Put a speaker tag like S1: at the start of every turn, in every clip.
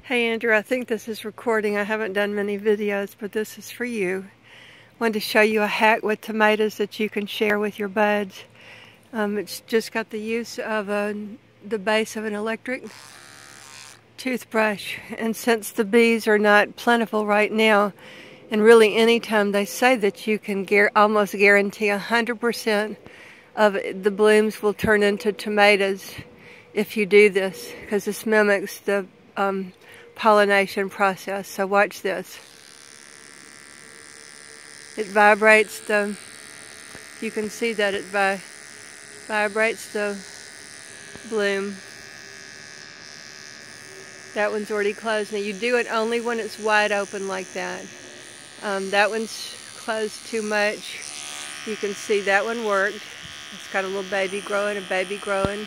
S1: Hey Andrew, I think this is recording. I haven't done many videos, but this is for you. Wanted to show you a hack with tomatoes that you can share with your buds. It's just got the use of the base of an electric toothbrush. And since the bees are not plentiful right now, and really anytime, they say that you can almost guarantee 100% of the blooms will turn into tomatoes if you do this, because this mimics the pollination process. So watch this. It vibrates you can see that it vibrates the bloom. That one's already closed. Now you do it only when it's wide open like that. That one's closed too much. You can see that one worked. It's got a little baby growing, a baby growing.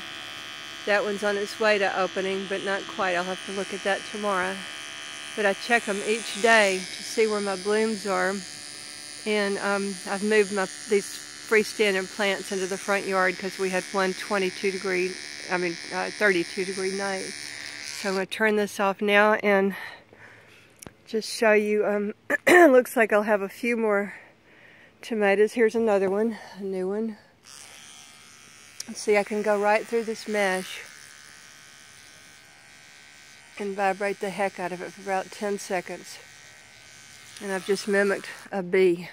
S1: That one's on its way to opening, but not quite. I'll have to look at that tomorrow. But I check them each day to see where my blooms are. And I've moved these freestanding plants into the front yard because we had one 32 degree night. So I'm going to turn this off now and just show you. Looks like I'll have a few more tomatoes. Here's another one, a new one. See, I can go right through this mesh and vibrate the heck out of it for about 10 seconds. And I've just mimicked a bee.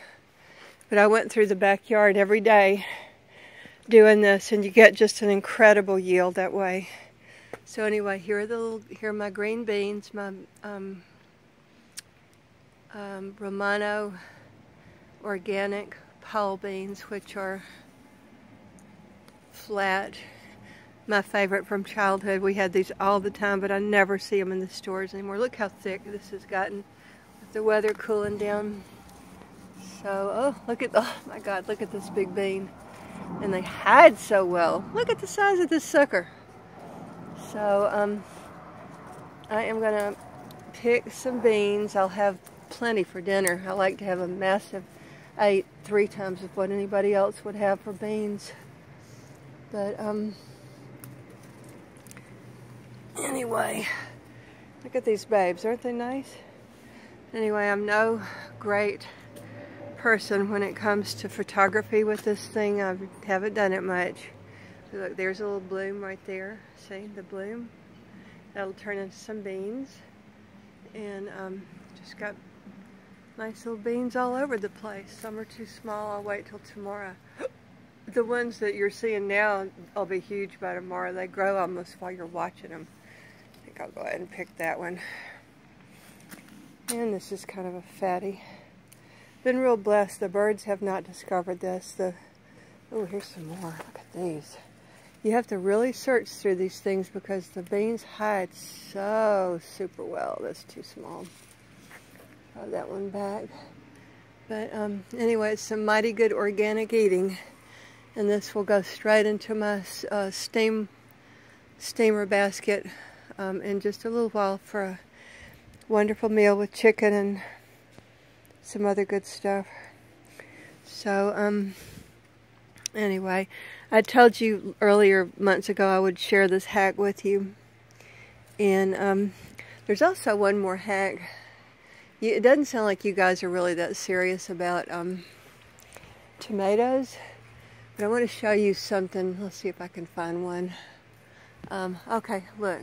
S1: But I went through the backyard every day doing this, and you get just an incredible yield that way. So anyway, here are my green beans, my Romano organic pole beans, which are flat. My favorite from childhood. We had these all the time, but I never see them in the stores anymore. Look how thick this has gotten with the weather cooling down. So, oh my God, look at this big bean. And they hide so well. Look at the size of this sucker. So, I am gonna pick some beans. I'll have plenty for dinner. I like to have a massive, I eat 3 times of what anybody else would have for beans. But, anyway, look at these babes. Aren't they nice? Anyway, I'm no great person when it comes to photography with this thing. I haven't done it much. Look, there's a little bloom right there. See the bloom? That'll turn into some beans. And just got nice little beans all over the place. Some are too small. I'll wait till tomorrow. The ones that you're seeing now will be huge by tomorrow. They grow almost while you're watching them. I think I'll go ahead and pick that one. And this is kind of a fatty. Been real blessed. The birds have not discovered this. Oh, here's some more. Look at these. You have to really search through these things because the beans hide so super well. That's too small. Throw that one back. But anyway, it's some mighty good organic eating. And this will go straight into my steamer basket in just a little while for a wonderful meal with chicken and some other good stuff. So anyway, I told you earlier months ago I would share this hack with you. And there's also one more hack. It doesn't sound like you guys are really that serious about tomatoes. But I want to show you something. Let's see if I can find one. Okay, look.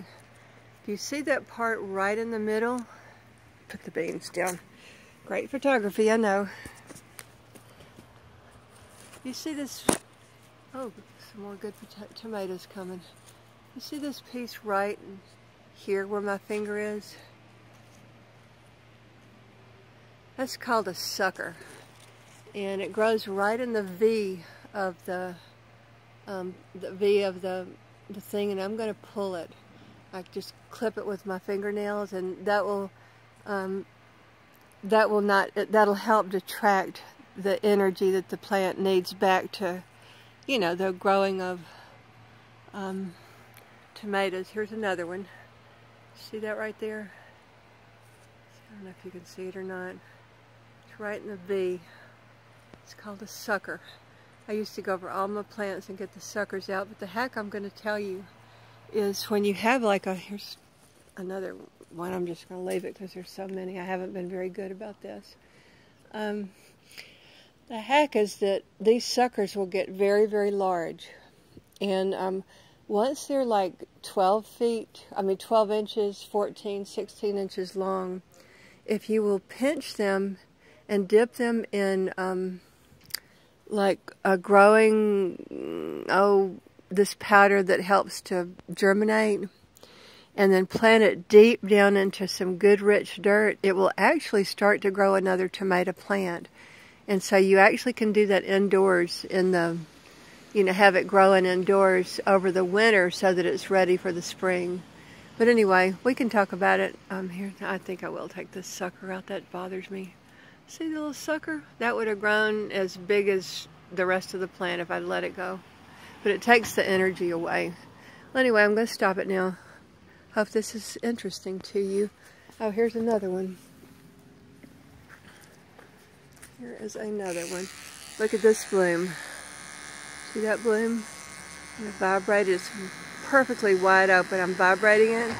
S1: Do you see that part right in the middle? Put the beans down. Great photography, I know. You see this? Oh, some more good tomatoes coming. You see this piece right here where my finger is? That's called a sucker. And it grows right in the V of the V of the thing, and I'm going to pull it. I just clip it with my fingernails, and that'll help detract the energy that the plant needs back to, you know, the growing of tomatoes. Here's another one. See that right there? I don't know if you can see it or not. It's right in the V. It's called a sucker. I used to go over all my plants and get the suckers out, but the hack I'm going to tell you is when you have like a, here's another one. I'm just going to leave it because there's so many. I haven't been very good about this. The hack is that these suckers will get very, very large. And once they're like 12 inches, 14, 16 inches long, if you will pinch them and dip them in like a growing, this powder that helps to germinate, and then plant it deep down into some good rich dirt, it will actually start to grow another tomato plant. And so you actually can do that indoors in the, have it growing indoors over the winter so that it's ready for the spring. But anyway, we can talk about it. Here, I think I will take this sucker out. That bothers me. See the little sucker? That would have grown as big as the rest of the plant if I'd let it go. But it takes the energy away. Well, anyway, I'm going to stop it now. Hope this is interesting to you. Oh, here's another one. Here is another one. Look at this bloom. See that bloom? I'm vibrating. It's perfectly wide open. I'm vibrating it,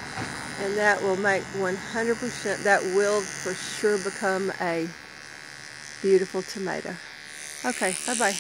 S1: and that will make 100%, that will for sure become a beautiful tomato. Okay, bye-bye.